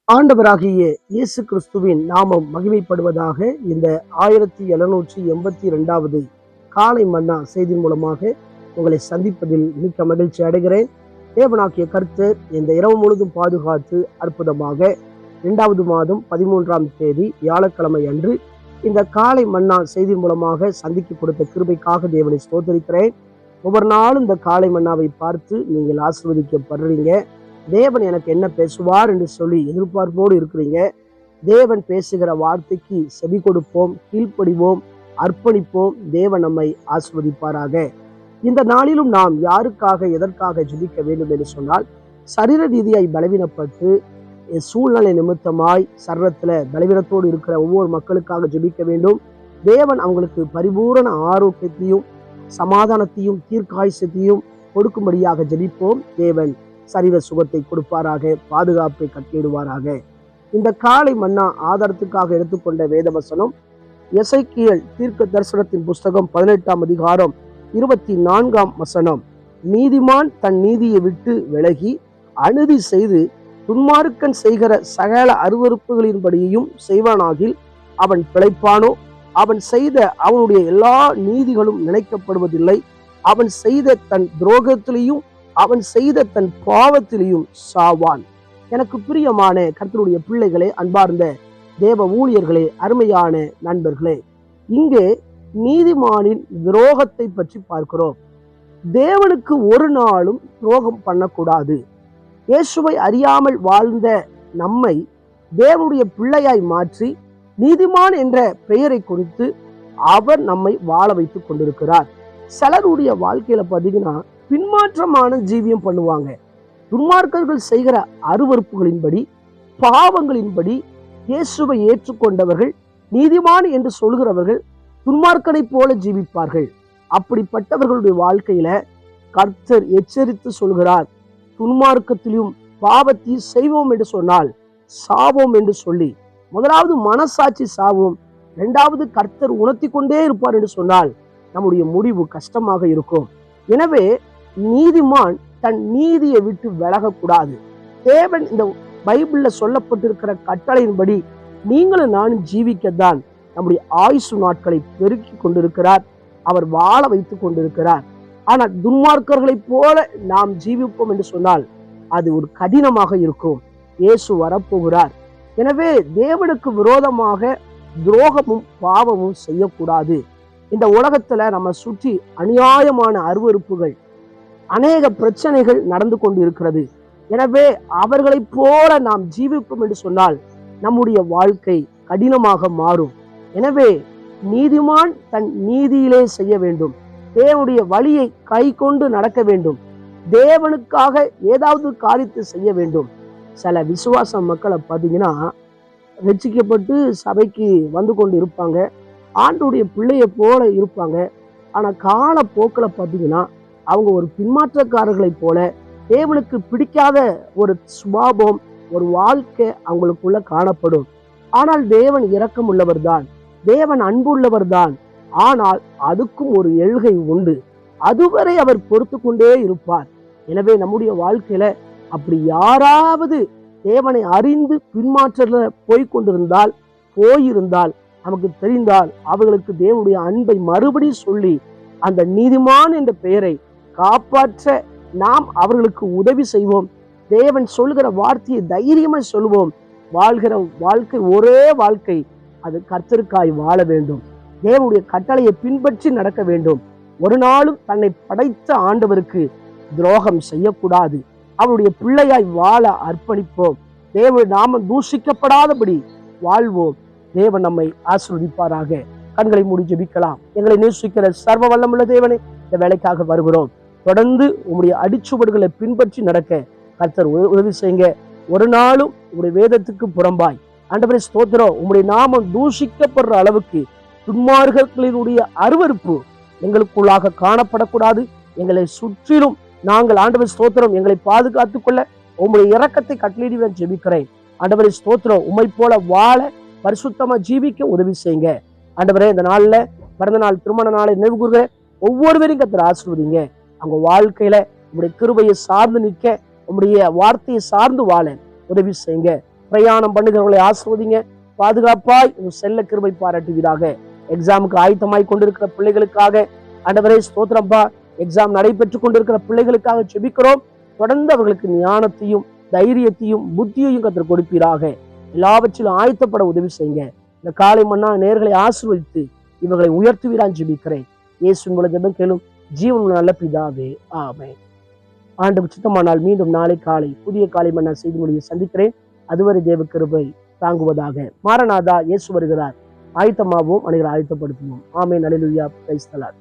ஆண்டவராகிய இயேசு கிறிஸ்துவின் நாமம் மகிமைப்படுவதாக. இந்த 1782வது காலை மன்னா செய்தி மூலமாக உங்களை சந்திப்பதில் மிக்க மகிழ்ச்சி அடைகிறேன். தேவனாகிய கர்த்தர் இந்த இரவு முழுதும் பாதுகாத்து அற்புதமாக 2வது மாதம் 13ஆம் தேதி வியாழக்கிழமை அன்று இந்த காலை மன்னா செய்தி மூலமாக சந்திக்க கொடுத்த கிருபைக்காக தேவனை ஸ்தோத்திரிக்கிறேன். ஒவ்வொரு நாளும் இந்த காலை மன்னாவை பார்த்து நீங்கள் ஆசீர்வதிக்கப்படுறீங்க. தேவன் எனக்கு என்ன பேசுவார் என்று சொல்லி எதிர்பார்ப்போடு இருக்கிறீங்க. தேவன் பேசுகிற வார்த்தைக்கு செவி கொடுப்போம், கீழ்ப்படிவோம், அர்ப்பணிப்போம். தேவன் நம்மை ஆசீர்வதிப்பாராக. இந்த நாளிலும் நாம் யாருக்காக எதற்காக ஜெபிக்க வேண்டும் என்று சொன்னால், சரீர ரீதியாய் பலவீனப்பட்டு சூழ்நிலை நிமித்தமாய் சரீரத்துல பலவீனத்தோடு இருக்கிற ஒவ்வொரு மக்களுக்காக ஜெபிக்க வேண்டும். தேவன் அவங்களுக்கு பரிபூரண ஆரோக்கியத்தையும் சமாதானத்தையும் தீர்க்காயுசத்தையும் கொடுக்கும்படியாக ஜெபிப்போம். தேவன் சரீர சுகத்தை கொடுப்பாராக, பாதுகாப்பை கட்டிடுவாராக. இந்த காலை மன்னா ஆதாரத்துக்காக எடுத்துக்கொண்ட வேதவசனம் எசேக்கியேல் தீர்க்க தரிசனத்தின் புஸ்தகம் 18ஆம் அதிகாரம் 24ஆம் வசனம். நீதிமான் தன் நீதியை விட்டு விலகி அநீதி செய்து துன்மார்க்கன் செய்கிற சகல அருவருப்புகளின்படியையும் செய்வானாகில் அவன் பிழைப்பானோ? அவன் செய்த அவனுடைய எல்லா நீதிகளும் நினைக்கப்படுவதில்லை. அவன் செய்த தன் துரோகத்திலையும் அவன் செய்த தன் பாவத்திலையும் சாவான். எனக்கு பிரியமான கர்த்தருடைய பிள்ளைகளே, அன்பார்ந்த தேவ ஊழியர்களே, அருமையான நண்பர்களே, இங்கே நீதிமானின் துரோகத்தை பற்றி பார்க்கிறோம். தேவனுக்கு ஒரு நாளும் துரோகம் பண்ணக்கூடாது. இயேசுவை அறியாமல் வாழ்ந்த நம்மை தேவனுடைய பிள்ளையாய் மாற்றி நீதிமான் என்ற பெயரை கொடுத்து அவர் நம்மை வாழ வைத்துக் கொண்டிருக்கிறார். சிலருடைய வாழ்க்கையில பார்த்தீங்கன்னா பின்மாற்றமான ஜீவியம் பண்ணுவாங்க. துன்மார்க்கர்கள் செய்கிற அருவருப்புகளின்படி பாவங்களின்படி இயேசுவை ஏற்றுக்கொண்டவர்கள் நீதிமான் என்று சொல்கிறவர்கள் துன்மார்க்கனை போல ஜீவிப்பார்கள். அப்படிப்பட்டவர்களுடைய வாழ்க்கையில கர்த்தர் எச்சரித்து சொல்கிறார், துன்மார்க்கத்திலும் பாவத்தையும் செய்வோம் என்று சொன்னால் சாவோம் என்று சொல்லி, முதலாவது மனசாட்சி சாவோம், 2வது கர்த்தர் உணர்த்தி கொண்டே இருப்பார் என்று சொன்னால் நம்முடைய முடிவு கஷ்டமாக இருக்கும். எனவே நீதிமான் தன் நீதியை விட்டு விலகக்கூடாது. தேவன் இந்த பைபிள்ல சொல்லப்பட்டிருக்கிற கட்டளையின்படி நீங்களும் நானும் ஜீவிக்கத்தான் நம்முடைய ஆயுசு நாட்களை பெருக்கி கொண்டிருக்கிறார். அவர் வாழ வைத்துக் கொண்டிருக்கிறார். ஆனால் துன்மார்க்கர்களைப் போல நாம் ஜீவிப்போம் என்று சொன்னால் அது ஒரு கடினமாக இருக்கும். இயேசு வரப்போகிறார். எனவே தேவனுக்கு விரோதமாக துரோகமும் பாவமும் செய்யக்கூடாது. இந்த உலகத்துல நம்ம சுற்றி அநியாயமான அருவருப்புகள், அநேக பிரச்சனைகள் நடந்து கொண்டு இருக்கிறது. எனவே அவர்களைப் போல நாம் ஜீவிப்போம் என்று சொன்னால் நம்முடைய வாழ்க்கை கடினமாக மாறும். எனவே நீதிமான் தன் நீதியிலே செய்ய வேண்டும். தேவனுடைய வழியை கை கொண்டு நடக்க வேண்டும். தேவனுக்காக ஏதாவது காரியத்தை செய்ய வேண்டும். சில விசுவாச மக்களை பார்த்தீங்கன்னா ரட்சிக்கப்பட்டு சபைக்கு வந்து கொண்டு இருப்பாங்க, ஆண்டுடைய பிள்ளையை போல இருப்பாங்க. ஆனால் காலப்போக்கில் பார்த்தீங்கன்னா அவங்க ஒரு பின்மாற்றக்காரர்களை போல தேவனுக்கு பிடிக்காத ஒரு சுபாவம், ஒரு வாழ்க்கை அவங்களுக்குள்ள காணப்படும். ஆனால் தேவன் இரக்கம் உள்ளவர் தான், தேவன் அன்புள்ளவர் தான். ஆனால் அதுக்கும் ஒரு எல்கை உண்டு. அதுவரை அவர் பொறுத்து கொண்டே இருப்பார். எனவே நம்முடைய வாழ்க்கையில அப்படி யாராவது தேவனை அறிந்து பின்மாற்றல போயிருந்தால் நமக்கு தெரிந்தால் அவர்களுக்கு தேவனுடைய அன்பை மறுபடி சொல்லி அந்த நீதிமான் என்ற பெயரை காப்பாற்ற நாம் அவர்களுக்கு உதவி செய்வோம். தேவன் சொல்கிற வார்த்தையை தைரியமாய் சொல்லுவோம். வாழ்கிற வாழ்க்கை ஒரே வாழ்க்கை, அது கர்த்தருக்காய் வாழ வேண்டும். தேவனுடைய கட்டளையை பின்பற்றி நடக்க வேண்டும். ஒரு நாளும் தன்னை படைத்த ஆண்டவருக்கு துரோகம் செய்யக்கூடாது. அவருடைய பிள்ளையாய் வாழ அர்ப்பணிப்போம். தேவனுடைய நாமம் தூஷிக்கப்படாதபடி வாழ்வோம். தேவன் நம்மை ஆசீர்வதிப்பாராக. கண்களை மூடி ஜெபிக்கலாம். எங்களை நேசிக்கிற சர்வ வல்லமுள்ள தேவனே, இந்த வேலைக்காக வருகிறோம். தொடர்ந்து உங்களுடைய அடிச்சுவடுகளை பின்பற்றி நடக்க கர்த்தர் உதவி செய்யுங்க. ஒரு நாளும் உங்களுடைய வேதத்துக்கு புறம்பாய் ஆண்டவரே ஸ்தோத்திரம், உங்களுடைய நாமம் தூஷிக்கப்படுற அளவுக்கு துன்மார்க்கர்களினுடைய அருவருப்பு எங்களுக்குள்ளாக காணப்படக்கூடாது. எங்களை சுற்றிலும் நாங்கள் ஆண்டவர் ஸ்தோத்திரம் எங்களை பாதுகாத்துக் கொள்ள உங்களுடைய இரக்கத்தை கட்டளையிடுவேன் ஜெபிக்கிறேன். ஆண்டவரே ஸ்தோத்திரம், உம்மை போல வாழ பரிசுத்தமா ஜீவிக்க உதவி செய்யுங்க. ஆண்டவரே, இந்த நாள்ல பிறந்த நாள் திருமண நாளை நினைவுகூர்கிற ஒவ்வொருவரையும் கர்த்தர் ஆசீர்வதிங்க. அவங்க வாழ்க்கையில உங்களுடைய கிருபையை சார்ந்து நிற்க உங்களுடைய வார்த்தையை சார்ந்து வாழ உதவி செய்யுங்க. பிரயாணம் பண்ணுகிறவர்களை ஆசீர்வதிங்க. பாதுகாப்பாய் செல்ல கிருபை பாராட்டுவீராக. எக்ஸாமுக்கு ஆயத்தமாய் கொண்டிருக்கிற பிள்ளைகளுக்காக ஆண்டவரே ஸ்தோத்திரம்பா. எக்ஸாம் நடைபெற்றுக் கொண்டிருக்கிற பிள்ளைகளுக்காக ஜெபிக்கிறோம். தொடர்ந்து அவர்களுக்கு ஞானத்தையும் தைரியத்தையும் புத்தியையும் கர்த்தர் கொடுப்பீராக. எல்லாவற்றிலும் ஆயத்தப்பட உதவி செய்யுங்க. இந்த காலை மன்னா நேர்களை ஆசீர்வதித்து இவர்களை உயர்த்துவீரான் ஜெபிக்கிறேன். இயேசுவின் மூலம் ஜெபம் கேளும் ஜீவனுள்ள நல்ல பிதாவே, ஆமென். ஆண்டவர் சித்தமானால் மீண்டும் நாளை காலை புதிய காலை மன்னா செய்தி மொழியை சந்திக்கிறேன். அதுவரை தேவ கிருபை தாங்குவதாக. மாரநாதா, இயேசு வருகிறார். ஆயத்தமாகவும் அனைவரை ஆயத்தப்படுத்துவோம். ஆமென். அல்லேலூயா. Praise the Lord.